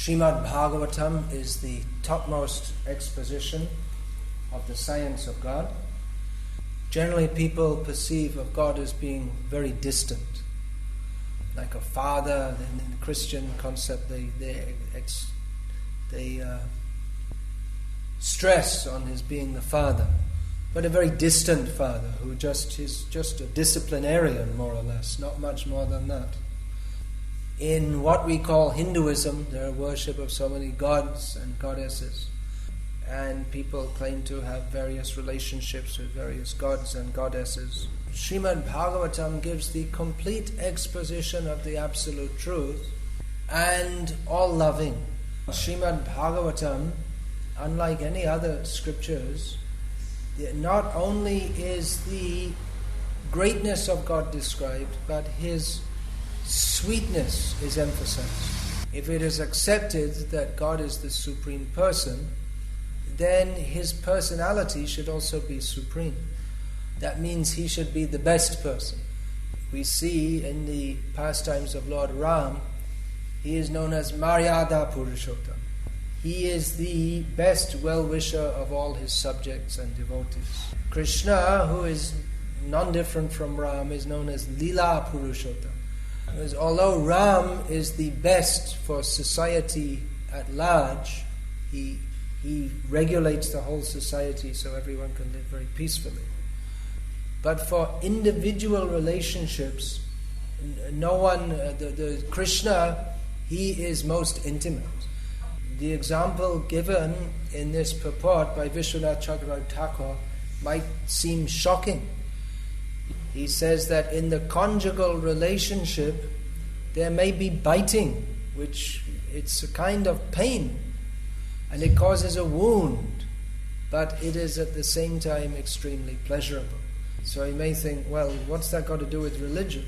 Srimad Bhagavatam is the topmost exposition of the science of God. Generally, people perceive of God as being very distant, like a father. In the Christian concept, they stress on his being the father, but a very distant father who is just a disciplinarian, more or less, not much more than that. In what we call Hinduism, there are worship of so many gods and goddesses, and people claim to have various relationships with various gods and goddesses. Srimad Bhagavatam gives the complete exposition of the absolute truth and all-loving. Srimad Bhagavatam, unlike any other scriptures, not only is the greatness of God described, but His sweetness is emphasized. If it is accepted that God is the supreme person, then His personality should also be supreme. That means He should be the best person. We see in the pastimes of Lord Ram, He is known as Maryada Purushottam. He is the best well-wisher of all His subjects and devotees. Krishna, who is non-different from Ram, is known as Lila Purushottam. Because although Ram is the best for society at large, he regulates the whole society so everyone can live very peacefully. But for individual relationships, no one, the Krishna, he is most intimate. The example given in this purport by Vishwanath Chakravarti Thakur might seem shocking. He says that in the conjugal relationship there may be biting, which it's a kind of pain and it causes a wound, but it is at the same time extremely pleasurable. So you may think, well, what's that got to do with religion?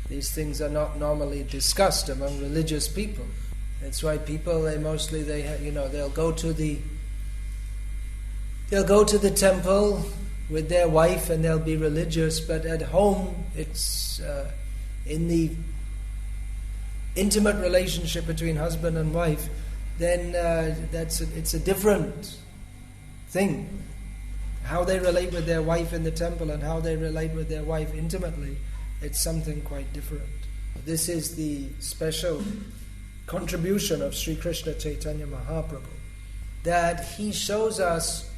These things are not normally discussed among religious people. That's why people, they'll go to the temple with their wife and they'll be religious, but at home it's in the intimate relationship between husband and wife, then it's a different thing. How they relate with their wife in the temple and how they relate with their wife intimately, it's something quite different. This is the special contribution of Sri Krishna Chaitanya Mahaprabhu, that he shows us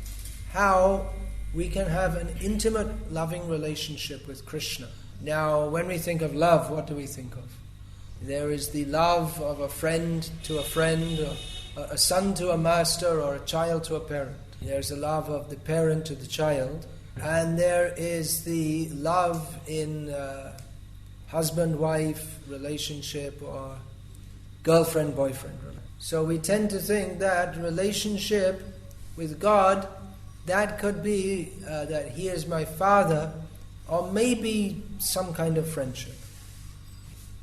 how we can have an intimate, loving relationship with Krishna. Now, when we think of love, what do we think of? There is the love of a friend to a friend, or a son to a master, or a child to a parent. There's the love of the parent to the child, and there is the love in husband-wife relationship or girlfriend-boyfriend. So we tend to think that relationship with God, that could be that He is my Father, or maybe some kind of friendship.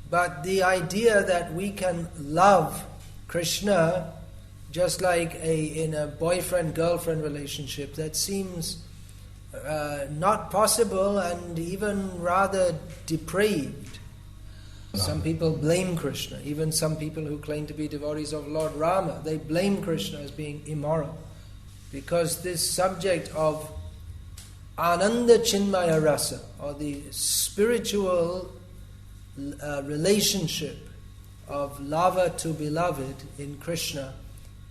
But the idea that we can love Krishna just like in a boyfriend-girlfriend relationship, that seems not possible and even rather depraved. Some people blame Krishna, even some people who claim to be devotees of Lord Rama, they blame Krishna as being immoral. Because this subject of Ananda Chinmaya Rasa, or the spiritual relationship of lover to beloved in Krishna,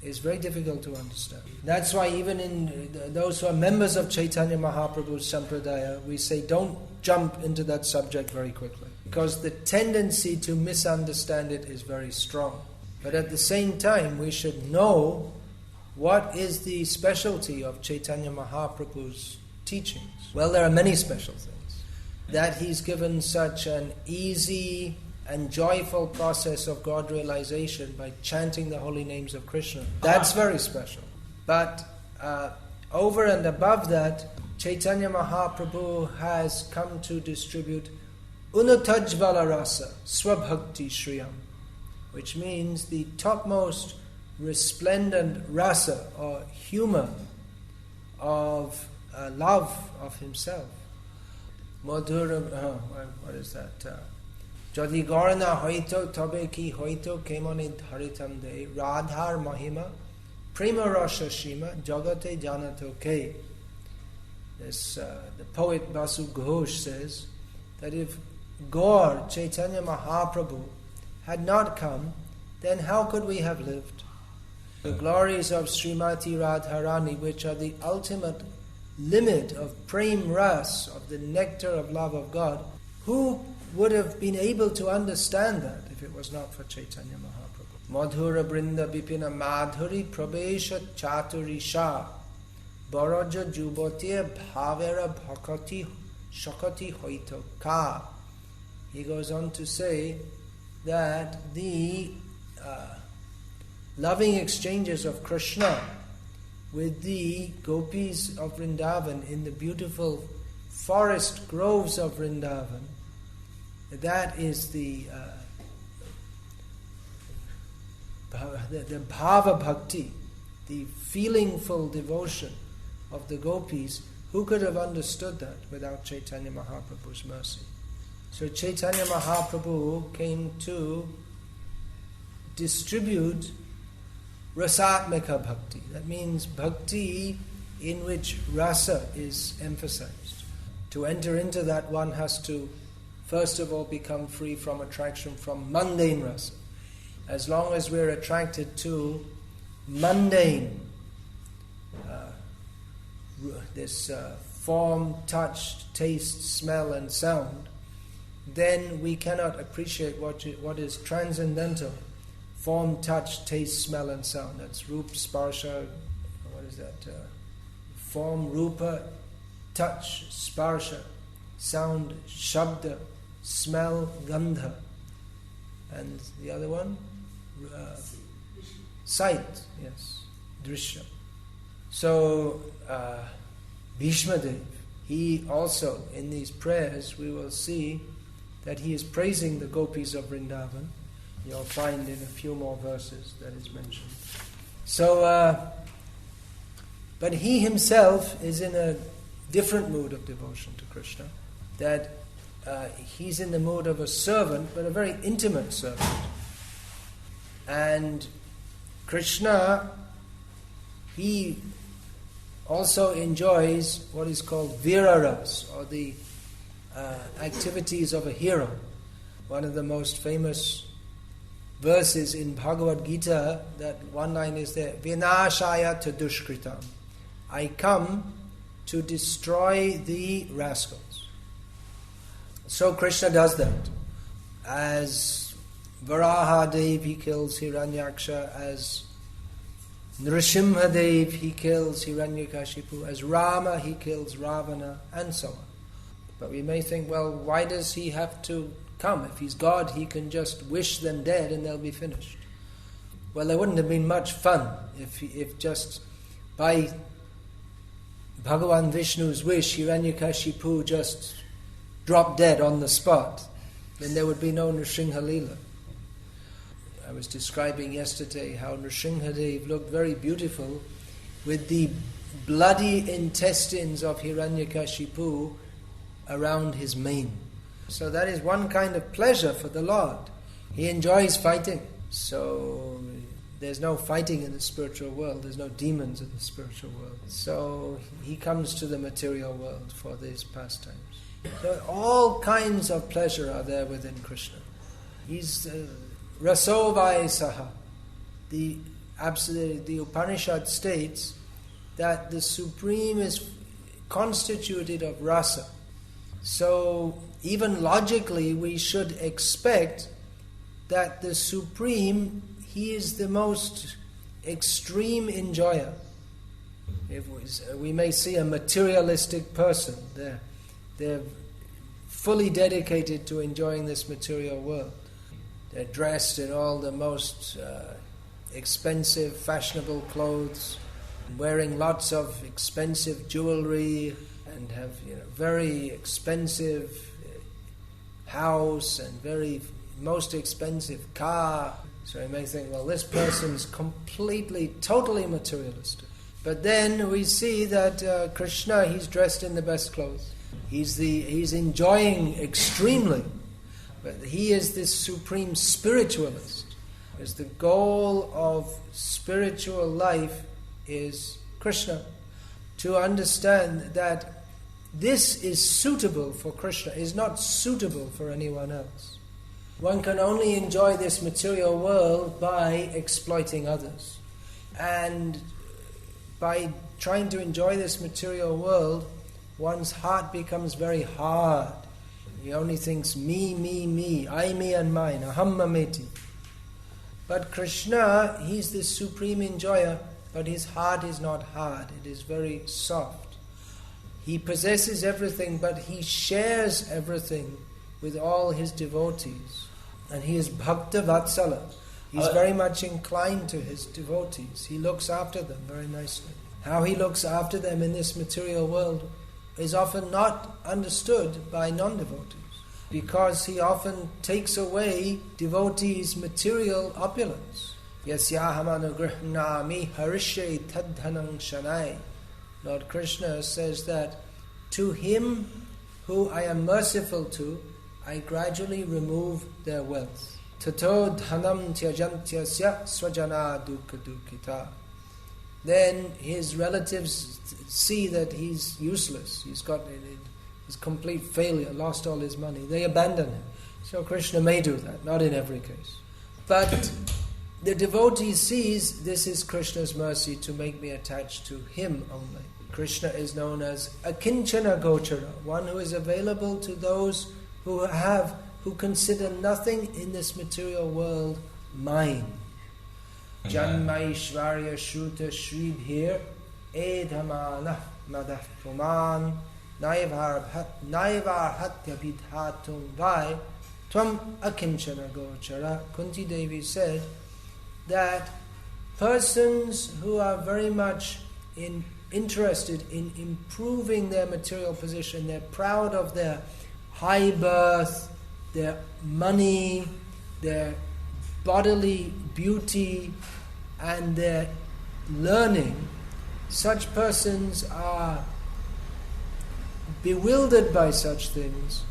is very difficult to understand. That's why even in those who are members of Chaitanya Mahaprabhu's Sampradaya, we say don't jump into that subject very quickly, because the tendency to misunderstand it is very strong. But at the same time, we should know what is the specialty of Chaitanya Mahaprabhu's teachings. Well, there are many special things. That he's given such an easy and joyful process of God realization by chanting the holy names of Krishna. That's very special. But over and above that, Chaitanya Mahaprabhu has come to distribute Unatajvala Rasa Swabhakti Shriyam, which means the topmost resplendent rasa or humor of love of himself. Madhura, what is that? Jodi Gorna Hoito Tobe Ki Hoito Kemoni Dharitam De Radhar Mahima Prima Rasha Shima Jagate Janato Ke. The poet Basu Ghosh says that if Gaur Chaitanya Mahaprabhu had not come, then how could we have lived? The glories of Srimati Radharani, which are the ultimate limit of Prem Ras, of the nectar of love of God, who would have been able to understand that if it was not for Chaitanya Mahaprabhu? Madhura Brinda Bipina Madhuri Prabesha Chaturisha Baraja Jubotiya Bhavera Bhakati Shakati Hoito Ka. He goes on to say that the loving exchanges of Krishna with the gopis of Vrindavan in the beautiful forest groves of Vrindavan, that is the bhava bhakti, the feelingful devotion of the gopis. Who could have understood that without Chaitanya Mahaprabhu's mercy? So Chaitanya Mahaprabhu came to distribute rasatmika bhakti. That means bhakti in which rasa is emphasized. To enter into that, one has to first of all become free from attraction from mundane rasa. As long as we're attracted to mundane, this form, touch, taste, smell and sound, then we cannot appreciate what is transcendental. Form, touch, taste, smell and sound. That's Rup, Sparsha, what is that? Form, Rupa, touch, Sparsha, sound, Shabda, smell, Gandha. And the other one? Sight, yes, Drishya. So, Bhishma Dev, he also, in these prayers, we will see that he is praising the gopis of Vrindavan. You'll find in a few more verses that is mentioned. So, but he himself is in a different mood of devotion to Krishna. That he's in the mood of a servant, but a very intimate servant. And Krishna, he also enjoys what is called Viraras, or the activities of a hero. One of the most famous verses in Bhagavad Gita, that one line is there, Vinashaya Tadushkritam. I come to destroy the rascals. So Krishna does that. As Varahadev, he kills Hiranyaksha. As Nrsimhadev, he kills Hiranyakashipu. As Rama, he kills Ravana, and so on. But we may think, well, why does he have to come? If he's God, he can just wish them dead and they'll be finished. Well, there wouldn't have been much fun if just by Bhagavan Vishnu's wish, Hiranyakashipu just dropped dead on the spot. Then there would be no Nrsimha Leela. I was describing yesterday how Nrsimhadev looked very beautiful with the bloody intestines of Hiranyakashipu around his mane. So that is one kind of pleasure for the Lord. He enjoys fighting. So there's no fighting in the spiritual world. There's no demons in the spiritual world. So he comes to the material world for these pastimes. So all kinds of pleasure are there within Krishna. He's Rasovai Saha. The Upanishad states that the Supreme is constituted of rasa. So even logically we should expect that the Supreme, he is the most extreme enjoyer. We may see a materialistic person, they're fully dedicated to enjoying this material world. They're dressed in all the most expensive, fashionable clothes, wearing lots of expensive jewelry, and have very expensive house and most expensive car. So you may think, well, this person's completely, totally materialistic. But then we see that Krishna, he's dressed in the best clothes. He's enjoying extremely. But he is this supreme spiritualist. Because the goal of spiritual life is Krishna. To understand that this is suitable for Krishna is not suitable for anyone else. One can only enjoy this material world by exploiting others. And by trying to enjoy this material world, one's heart becomes very hard. He only thinks me, me, me, I, me and mine, aham mameti. But Krishna, he's the supreme enjoyer, but his heart is not hard, it is very soft. He possesses everything, but he shares everything with all his devotees. And he is Bhakta Vatsala. He's very much inclined to his devotees. He looks after them very nicely. How he looks after them in this material world is often not understood by non-devotees, because he often takes away devotees' material opulence. Yasyaham anugrahnami harishe tadhanam shanai. Lord Krishna says that to him who I am merciful to, I gradually remove their wealth. Tato dhanam tyajantyasya swajana dukkha dukkita. Then his relatives see that he's useless. He's complete failure, lost all his money. They abandon him. So Krishna may do that, not in every case. But the devotee sees this is Krishna's mercy to make me attached to him only. Krishna is known as akinchana gochara, one who is available to those who consider nothing in this material world mine. Janmaishvarya Shruta Shribhir Edhamana Madah Puman Naivar Hatya Bidhatum Vai Tvam Akinchana Gochara. Kunti Devi said that persons who are very much interested in improving their material position, they're proud of their high birth, their money, their bodily beauty, and their learning, such persons are bewildered by such things,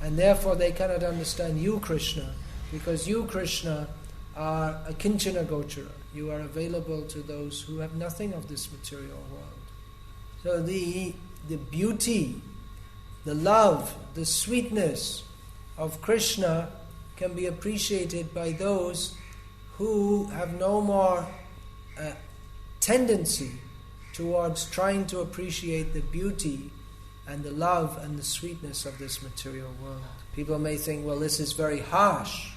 and therefore they cannot understand you, Krishna, because you, Krishna, are a kinchana gochara. You are available to those who have nothing of this material world. So the beauty, the love, the sweetness of Krishna can be appreciated by those who have no more tendency towards trying to appreciate the beauty and the love and the sweetness of this material world. People may think, well, this is very harsh.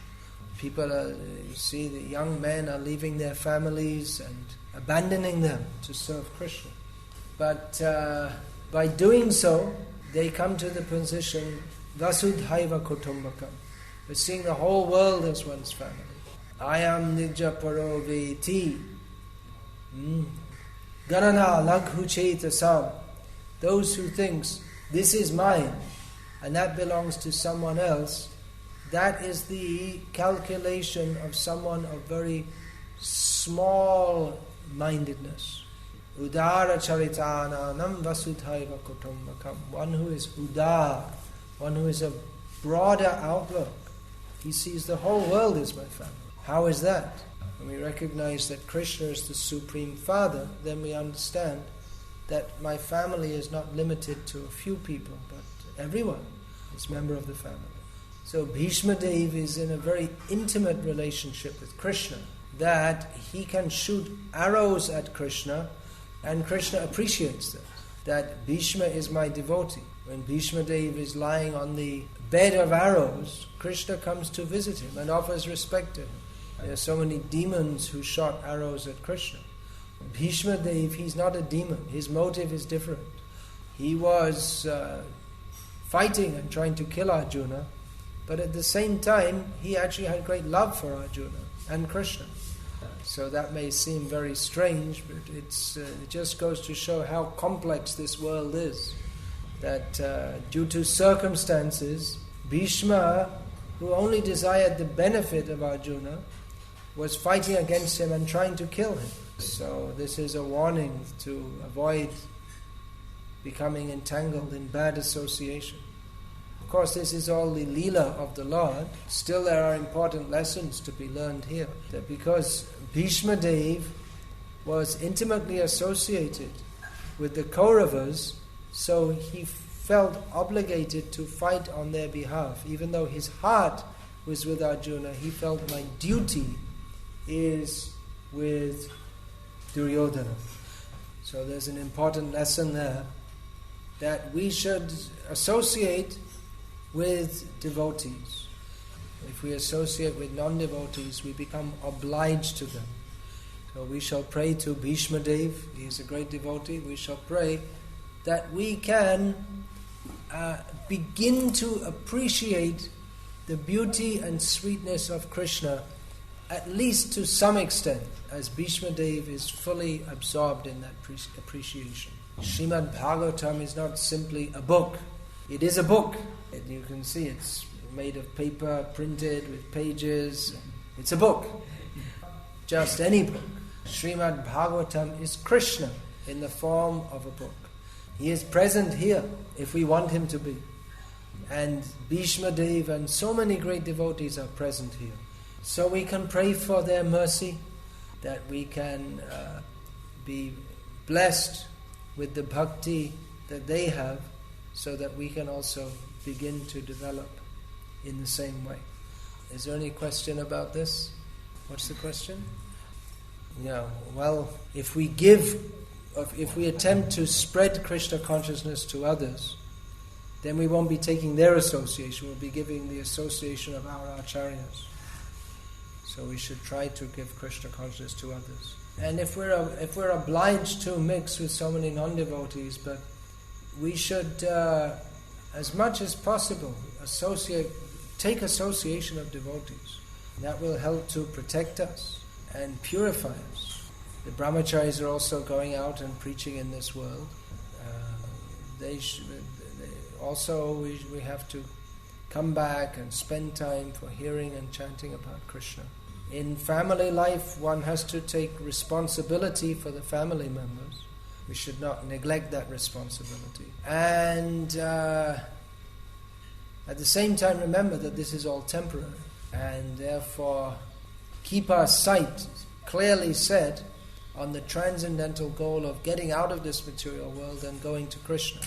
You see, the young men are leaving their families and abandoning them to serve Krishna. But by doing so, they come to the position Vasudhaiva Kutumbakam. We're seeing the whole world as one's family. I am Nija Paroveti. Ganana Laghu Chetasam. Those who thinks this is mine and that belongs to someone else, that is the calculation of someone of very small mindedness. Udara Charitananam Vasudhaiva Kutumbakam. One who is udar, one who is a broader outlook. He sees the whole world as my family. How is that? When we recognize that Krishna is the Supreme Father, then we understand that my family is not limited to a few people, but everyone is a member of the family. So Bhishma Dev is in a very intimate relationship with Krishna, that he can shoot arrows at Krishna, and Krishna appreciates that Bhishma is my devotee. When Bhishma Dev is lying on the bed of arrows, Krishna comes to visit him and offers respect to him. There are so many demons who shot arrows at Krishna. Bhishma Dev, he's not a demon. His motive is different. He was fighting and trying to kill Arjuna, but at the same time, he actually had great love for Arjuna and Krishna. So that may seem very strange, but it just goes to show how complex this world is. That due to circumstances, Bhishma, who only desired the benefit of Arjuna, was fighting against him and trying to kill him. So this is a warning to avoid becoming entangled in bad association. course, this is all the Leela of the Lord. Still, there are important lessons to be learned here. That because Bhishma Dev was intimately associated with the Kauravas, so he felt obligated to fight on their behalf. Even though his heart was with Arjuna, he felt my duty is with Duryodhana. So there's an important lesson there, that we should associate with devotees. If we associate with non-devotees, we become obliged to them. So we shall pray to Bhishma Dev, he is a great devotee. We shall pray that we can begin to appreciate the beauty and sweetness of Krishna, at least to some extent, as Bhishma Dev is fully absorbed in that appreciation. Srimad Bhagavatam is not simply a book. It is a book. You can see it's made of paper, printed with pages. It's a book. Just any book. Srimad Bhagavatam is Krishna in the form of a book. He is present here if we want him to be. And Bhishma Dev and so many great devotees are present here. So we can pray for their mercy, that we can be blessed with the bhakti that they have, so that we can also begin to develop in the same way. Is there any question about this? What's the question? Yeah, well, if we attempt to spread Krishna consciousness to others, then we won't be taking their association, we'll be giving the association of our acharyas. So we should try to give Krishna consciousness to others. And if we're obliged to mix with so many non-devotees, but we should, as much as possible, take association of devotees. That will help to protect us and purify us. The brahmacharis are also going out and preaching in this world. We have to come back and spend time for hearing and chanting about Krishna. In family life, one has to take responsibility for the family members. We should not neglect that responsibility. And at the same time, remember that this is all temporary. And therefore, keep our sight clearly set on the transcendental goal of getting out of this material world and going to Krishna.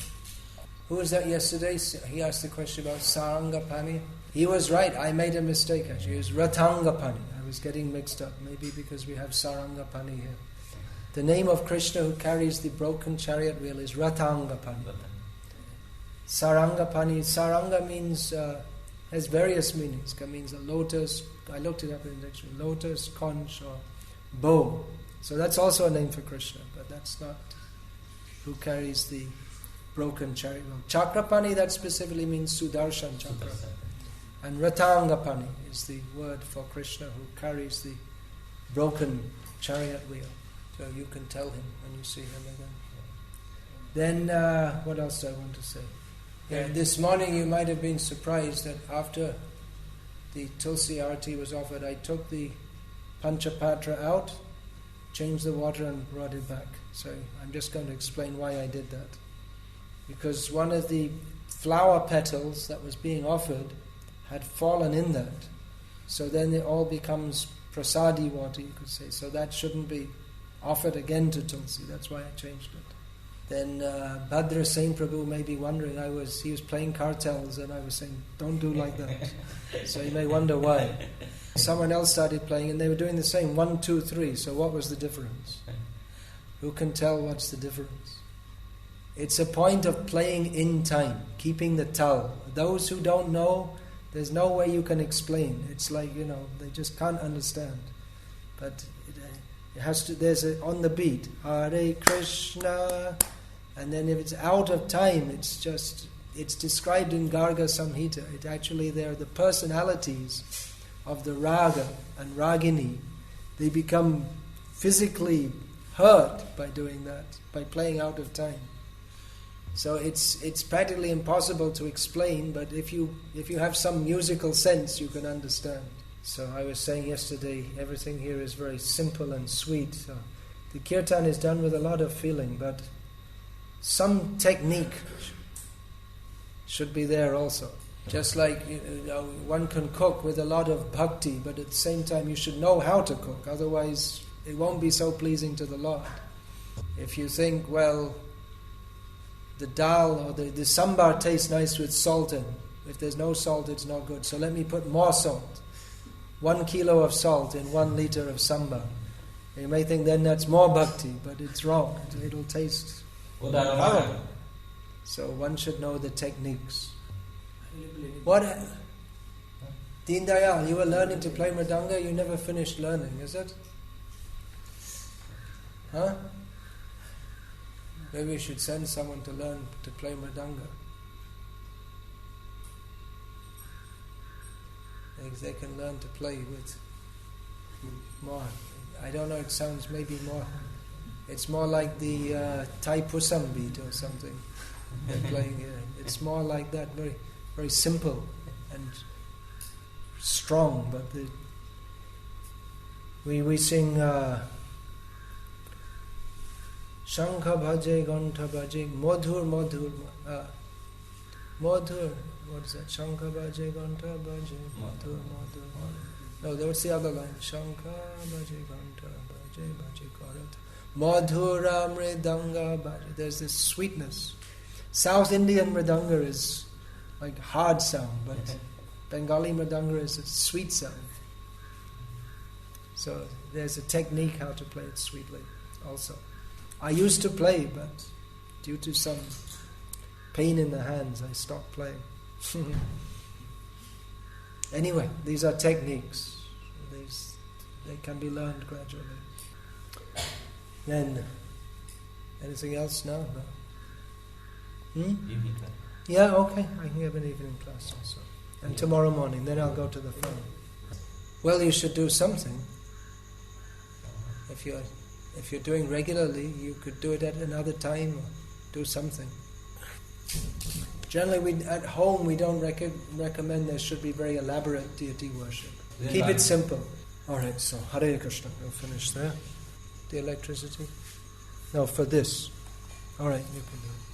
Who was that yesterday? He asked the question about Sarangapani. He was right, I made a mistake actually. It was Ratangapani. I was getting mixed up, maybe because we have Sarangapani here. The name of Krishna who carries the broken chariot wheel is Ratangapani. Sarangapani, Saranga means, has various meanings. It means a lotus, I looked it up in the dictionary, lotus, conch or bow. So that's also a name for Krishna, but that's not who carries the broken chariot wheel. Chakrapani, that specifically means Sudarshan Chakra. And Ratangapani is the word for Krishna who carries the broken chariot wheel. So you can tell him when you see him again. Then, what else do I want to say? Yeah, this morning you might have been surprised that after the Tulsi Arati was offered, I took the Panchapatra out, changed the water and brought it back. So I'm just going to explain why I did that. Because one of the flower petals that was being offered had fallen in that. So then it all becomes prasadi water, you could say. So that shouldn't be offered again to Tulsi. That's why I changed it. Then Bhadra Singh Prabhu may be wondering, he was playing cartels and I was saying, don't do like that. So you may wonder why. Someone else started playing and they were doing the same, 1, 2, 3. So what was the difference? Who can tell what's the difference? It's a point of playing in time, keeping the tal. Those who don't know, there's no way you can explain. It's like, they just can't understand. But it has to, on the beat, Hare Krishna, and then if it's out of time, it's described in Garga Samhita. It actually, they're the personalities of the raga and ragini. They become physically hurt by doing that, by playing out of time. So it's practically impossible to explain, but if you have some musical sense, you can understand. So I was saying yesterday, everything here is very simple and sweet. So the kirtan is done with a lot of feeling, but some technique should be there also. Just like one can cook with a lot of bhakti, but at the same time you should know how to cook, otherwise it won't be so pleasing to the Lord. If you think, well, the dal or the sambar tastes nice with salt in, if there's no salt it's not good, so let me put more salt. 1 kilo of salt in 1 liter of sambar. You may think then that's more bhakti, but it's wrong. It'll taste horrible. So one should know the techniques. What? Deen Dayal, you were learning to play mridanga, you never finished learning, is it? Huh? Maybe we should send someone to learn to play mridanga. They can learn to play with more. I don't know, it sounds maybe more. It's more like the Thai Pusam beat or something they're playing here. It's more like that, very, very simple and strong. But we sing Shankha Bhaje, Gantha Bhaje, Madhur, Madhur. What is that? Shankha Bhaje, Gantha Bhaje, Madhur. No, what's the other line? Shankha Bhaje, Gantha Bhaje, Bhaje Karat. Madhura Mridanga Bhaje. There's this sweetness. South Indian Mridanga is like hard sound, but Bengali Mridanga is a sweet sound. So there's a technique how to play it sweetly also. I used to play, but due to some pain in the hands, I stopped playing. Anyway, these are techniques. They can be learned gradually. Then, anything else now? No? Evening class. Yeah, okay. I can have an evening class also. And tomorrow morning, then I'll go to the phone. Well, you should do something. If you're doing regularly, you could do it at another time or do something. Generally, at home we don't recommend there should be very elaborate deity worship. Keep it simple. Alright, so Hare Krishna. We'll finish there. The electricity? No, for this. Alright, you can do it.